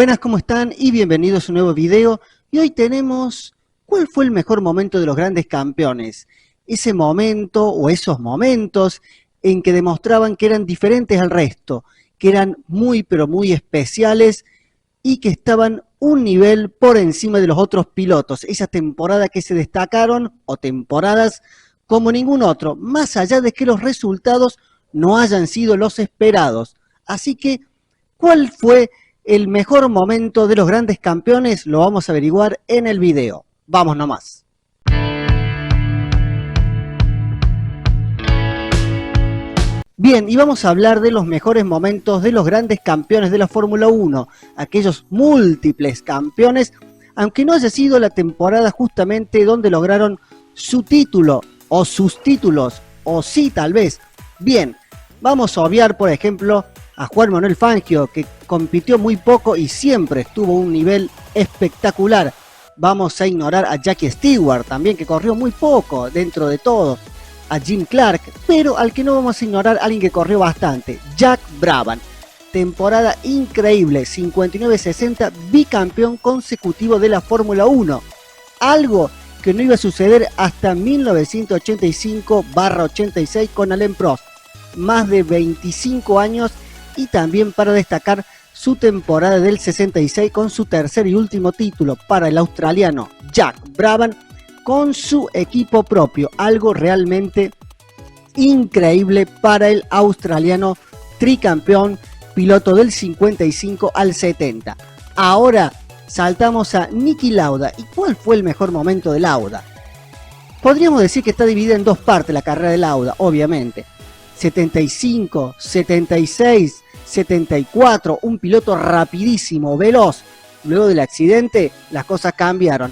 Buenas, ¿cómo están? Y bienvenidos a un nuevo video. Y hoy tenemos, ¿cuál fue el mejor momento de los grandes campeones? Ese momento o esos momentos en que demostraban que eran diferentes al resto, que eran muy pero muy especiales y que estaban un nivel por encima de los otros pilotos. Esa temporada que se destacaron, o temporadas como ningún otro, más allá de que los resultados no hayan sido los esperados. Así que, ¿cuál fue el mejor momento de los grandes campeones? Lo vamos a averiguar en el video. Vamos nomás. Bien, y vamos a hablar de los mejores momentos de los grandes campeones de la Fórmula 1, aquellos múltiples campeones, aunque no haya sido la temporada justamente donde lograron su título o sus títulos, o sí tal vez. Bien, vamos a obviar por ejemplo a Juan Manuel Fangio, que compitió muy poco y siempre estuvo a un nivel espectacular. Vamos a ignorar a Jackie Stewart también, que corrió muy poco dentro de todo. A Jim Clark, pero al que no vamos a ignorar, alguien que corrió bastante, Jack Brabham. Temporada increíble, 59-60, bicampeón consecutivo de la Fórmula 1. Algo que no iba a suceder hasta 1985-86 con Alain Prost. Más de 25 años, y también para destacar su temporada del 66 con su tercer y último título para el australiano Jack Brabham con su equipo propio, algo realmente increíble para el australiano tricampeón, piloto del 55 al 70. Ahora saltamos a Niki Lauda. ¿Y cuál fue el mejor momento de Lauda? Podríamos decir que está dividida en dos partes la carrera de Lauda, obviamente. 75, 76, 74, un piloto rapidísimo, veloz. Luego del accidente las cosas cambiaron.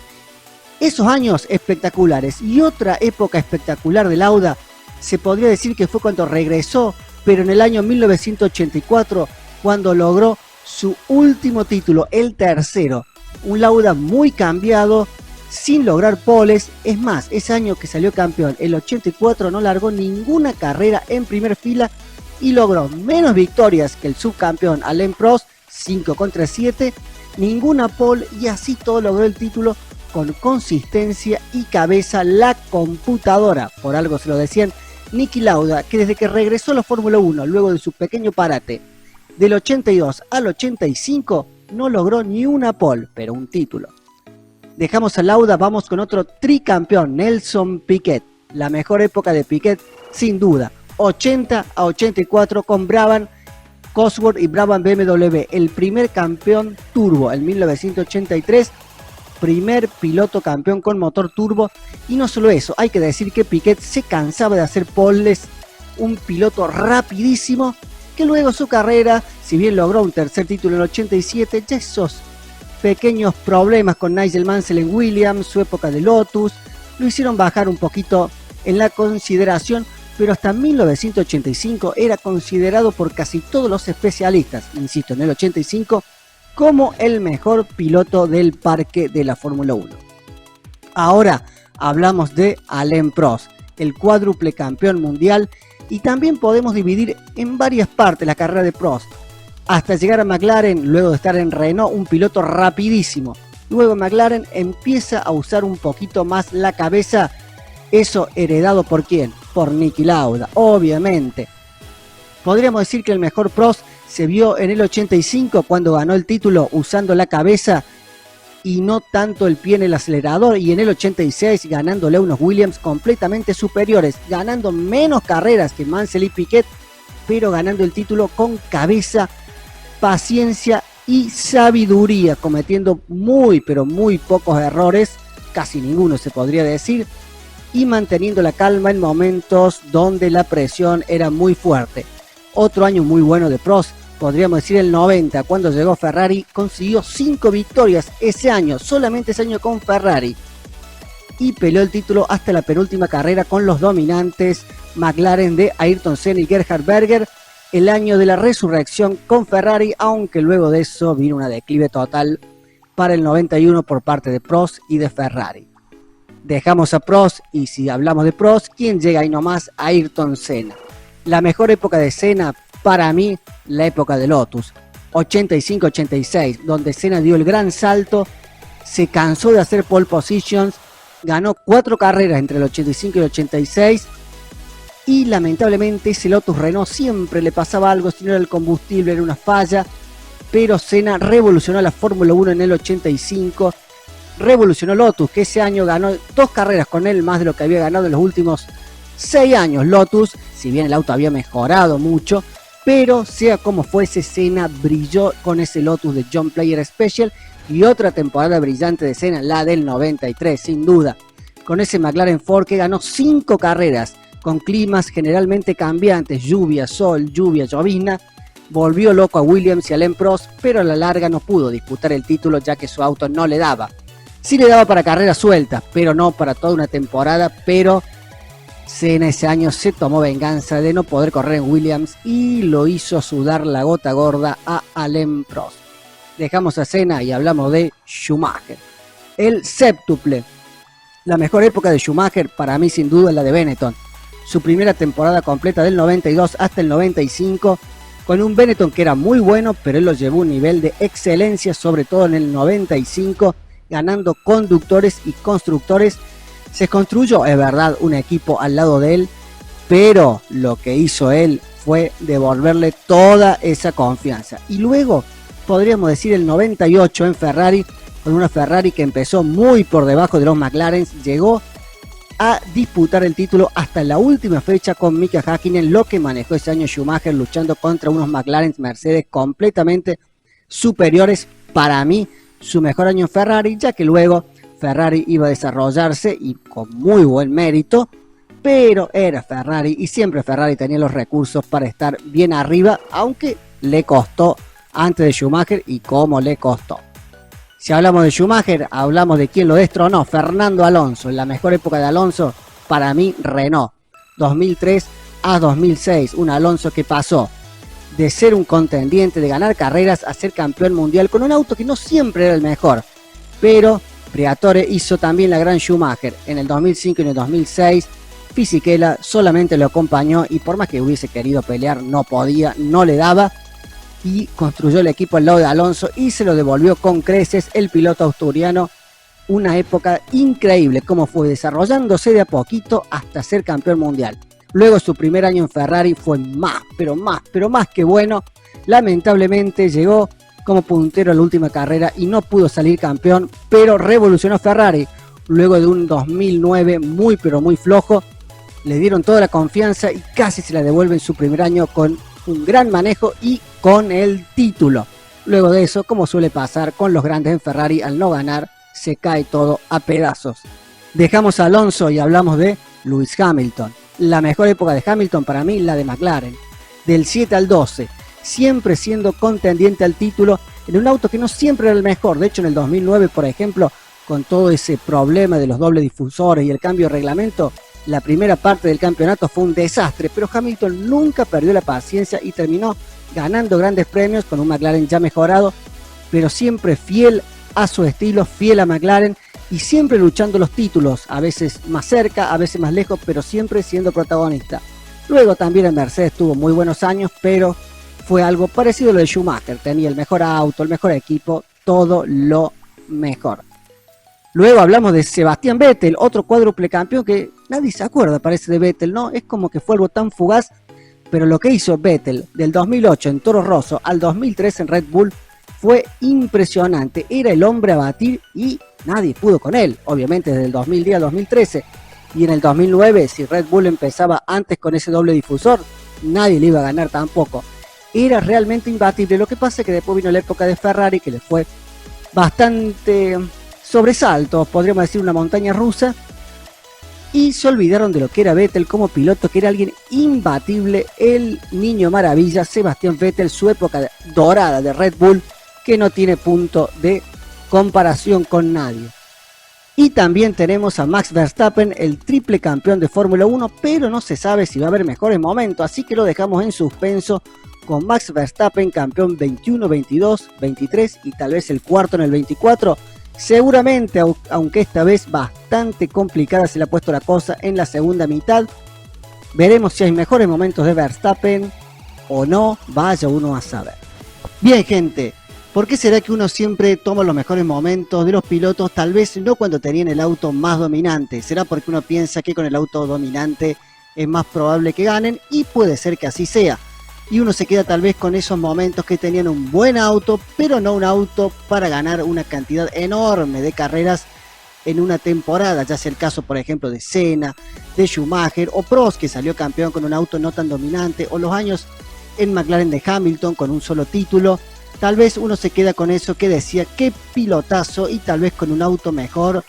Esos años espectaculares y otra época espectacular de Lauda se podría decir que fue cuando regresó, pero en el año 1984, cuando logró su último título, el tercero. Un Lauda muy cambiado, sin lograr poles. Es más, ese año que salió campeón, el 84, no largó ninguna carrera en primer fila y logró menos victorias que el subcampeón Alain Prost, 5 contra 7, ninguna pole, y así todo logró el título con consistencia y cabeza. La computadora, por algo se lo decían. Niki Lauda, que desde que regresó a la Fórmula 1, luego de su pequeño parate, del 82 al 85, no logró ni una pole, pero un título. Dejamos a Lauda, vamos con otro tricampeón, Nelson Piquet. La mejor época de Piquet, sin duda, 80 a 84 con Brabham, Cosworth y Brabham BMW. El primer campeón turbo en 1983, primer piloto campeón con motor turbo. Y no solo eso, hay que decir que Piquet se cansaba de hacer poles, un piloto rapidísimo, que luego su carrera, si bien logró un tercer título en el 87, ya esos pequeños problemas con Nigel Mansell en Williams, su época de Lotus, lo hicieron bajar un poquito en la consideración, pero hasta 1985 era considerado por casi todos los especialistas, insisto, en el 85, como el mejor piloto del parque de la Fórmula 1. Ahora hablamos de Alain Prost, el cuádruple campeón mundial, y también podemos dividir en varias partes la carrera de Prost, hasta llegar a McLaren, luego de estar en Renault, un piloto rapidísimo. Luego McLaren empieza a usar un poquito más la cabeza, eso heredado ¿por quién? Por Niki Lauda, obviamente. Podríamos decir que el mejor Prost se vio en el 85 cuando ganó el título usando la cabeza y no tanto el pie en el acelerador, y en el 86 ganándole a unos Williams completamente superiores, ganando menos carreras que Mansell y Piquet, pero ganando el título con cabeza, paciencia y sabiduría, cometiendo muy pero muy pocos errores, casi ninguno se podría decir, y manteniendo la calma en momentos donde la presión era muy fuerte. Otro año muy bueno de Prost, podríamos decir el 90, cuando llegó Ferrari, consiguió 5 victorias ese año, solamente ese año con Ferrari, y peleó el título hasta la penúltima carrera con los dominantes McLaren de Ayrton Senna y Gerhard Berger, el año de la resurrección con Ferrari, aunque luego de eso vino una declive total para el 91 por parte de Prost y de Ferrari. Dejamos a Prost, y si hablamos de Prost, ¿quién llega ahí nomás? Ayrton Senna. La mejor época de Senna, para mí, la época de Lotus. 85-86, donde Senna dio el gran salto, se cansó de hacer pole positions, ganó 4 carreras entre el 85 y el 86, y lamentablemente ese Lotus Renault siempre le pasaba algo, si no era el combustible era una falla, pero Senna revolucionó la Fórmula 1 en el 85, revolucionó Lotus, que ese año ganó 2 carreras con él, más de lo que había ganado en los últimos 6 años Lotus, si bien el auto había mejorado mucho, pero sea como fuese, Senna brilló con ese Lotus de John Player Special, y otra temporada brillante de Senna, la del 93, sin duda, con ese McLaren Ford que ganó 5 carreras, con climas generalmente cambiantes, lluvia, sol, lluvia, llovizna, volvió loco a Williams y a Alain Prost, pero a la larga no pudo disputar el título ya que su auto no le daba. Sí le daba para carreras sueltas, pero no para toda una temporada, pero Senna ese año se tomó venganza de no poder correr en Williams y lo hizo sudar la gota gorda a Alain Prost. Dejamos a Senna y hablamos de Schumacher. El séptuple. La mejor época de Schumacher para mí sin duda es la de Benetton. Su primera temporada completa del 92 hasta el 95, con un Benetton que era muy bueno, pero él lo llevó a un nivel de excelencia, sobre todo en el 95, ganando conductores y constructores. Se construyó, es verdad, un equipo al lado de él, pero lo que hizo él fue devolverle toda esa confianza. Y luego, podríamos decir el 98 en Ferrari, con una Ferrari que empezó muy por debajo de los McLaren, llegó a disputar el título hasta la última fecha con Mika Häkkinen, lo que manejó ese año Schumacher luchando contra unos McLaren Mercedes completamente superiores. Para mí, su mejor año en Ferrari, ya que luego Ferrari iba a desarrollarse y con muy buen mérito, pero era Ferrari y siempre Ferrari tenía los recursos para estar bien arriba, aunque le costó antes de Schumacher y cómo le costó. Si hablamos de Schumacher, hablamos de quién lo destronó, Fernando Alonso. En la mejor época de Alonso, para mí, Renault. 2003 a 2006, un Alonso que pasó de ser un contendiente, de ganar carreras, a ser campeón mundial con un auto que no siempre era el mejor. Pero Briatore hizo también la gran Schumacher. En el 2005 y en el 2006, Fisichella solamente lo acompañó y por más que hubiese querido pelear, no podía, no le daba. Y construyó el equipo al lado de Alonso y se lo devolvió con creces el piloto asturiano. Una época increíble, como fue desarrollándose de a poquito hasta ser campeón mundial. Luego su primer año en Ferrari fue más que bueno. Lamentablemente llegó como puntero a la última carrera y no pudo salir campeón, pero revolucionó Ferrari. Luego de un 2009 muy flojo, le dieron toda la confianza y casi se la devuelven su primer año con un gran manejo y con el título. Luego de eso, como suele pasar con los grandes en Ferrari, al no ganar se cae todo a pedazos. Dejamos a Alonso y hablamos de Lewis Hamilton. La mejor época de Hamilton para mí, la de McLaren, del 7 al 12, siempre siendo contendiente al título en un auto que no siempre era el mejor. De hecho, en el 2009, por ejemplo, con todo ese problema de los dobles difusores y el cambio de reglamento, la primera parte del campeonato fue un desastre, pero Hamilton nunca perdió la paciencia y terminó ganando grandes premios con un McLaren ya mejorado, pero siempre fiel a su estilo, fiel a McLaren y siempre luchando los títulos, a veces más cerca, a veces más lejos, pero siempre siendo protagonista. Luego también en Mercedes tuvo muy buenos años, pero fue algo parecido a lo de Schumacher, tenía el mejor auto, el mejor equipo, todo lo mejor. Luego hablamos de Sebastián Vettel, otro cuádruple campeón que nadie se acuerda, parece, de Vettel, ¿no? Es como que fue algo tan fugaz, pero lo que hizo Vettel del 2008 en Toro Rosso al 2003 en Red Bull fue impresionante. Era el hombre a batir y nadie pudo con él, obviamente desde el 2010 al 2013. Y en el 2009, si Red Bull empezaba antes con ese doble difusor, nadie le iba a ganar tampoco. Era realmente imbatible. Lo que pasa es que después vino la época de Ferrari, que le fue bastante sobresaltos, podríamos decir una montaña rusa, y se olvidaron de lo que era Vettel como piloto, que era alguien imbatible, el niño maravilla, Sebastián Vettel, su época dorada de Red Bull, que no tiene punto de comparación con nadie. Y también tenemos a Max Verstappen, el triple campeón de Fórmula 1, pero no se sabe si va a haber mejores momentos, así que lo dejamos en suspenso con Max Verstappen, campeón 21, 22, 23 y tal vez el cuarto en el 24. Seguramente, aunque esta vez bastante complicada se le ha puesto la cosa en la segunda mitad. Veremos si hay mejores momentos de Verstappen o no, vaya uno a saber. Bien, gente, ¿por qué será que uno siempre toma los mejores momentos de los pilotos, tal vez no cuando tenían el auto más dominante? ¿Será porque uno piensa que con el auto dominante es más probable que ganen? Y puede ser que así sea. Y uno se queda tal vez con esos momentos que tenían un buen auto, pero no un auto para ganar una cantidad enorme de carreras en una temporada, ya sea el caso por ejemplo de Senna, de Schumacher o Prost, que salió campeón con un auto no tan dominante, o los años en McLaren de Hamilton con un solo título. Tal vez uno se queda con eso que decía, qué pilotazo, y tal vez con un auto mejor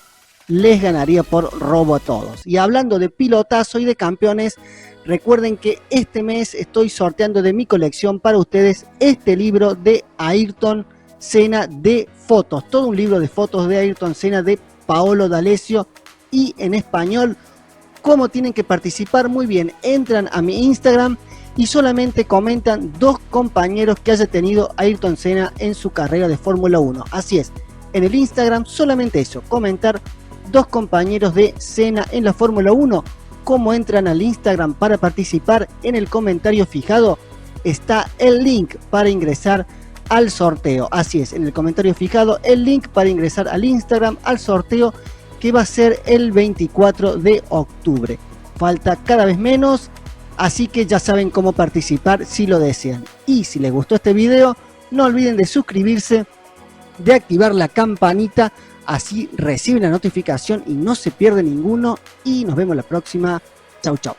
les ganaría por robo a todos. Y hablando de pilotazo y de campeones, recuerden que este mes estoy sorteando de mi colección para ustedes este libro de Ayrton Senna de fotos, todo un libro de fotos de Ayrton Senna de Paolo D'Alessio, y en español. ¿Cómo tienen que participar? Muy bien, entran a mi Instagram y solamente comentan 2 compañeros que haya tenido Ayrton Senna en su carrera de Fórmula 1. Así es, en el Instagram solamente eso, comentar 2 compañeros de Senna en la Fórmula 1. ¿Cómo entran al Instagram para participar? En el comentario fijado está el link para ingresar al sorteo. Así es, en el comentario fijado el link para ingresar al Instagram al sorteo, que va a ser el 24 de octubre. Falta cada vez menos, así que ya saben cómo participar si lo desean. Y si les gustó este video, no olviden de suscribirse, de activar la campanita, así reciben la notificación y no se pierde ninguno. Y nos vemos la próxima. Chau, chau.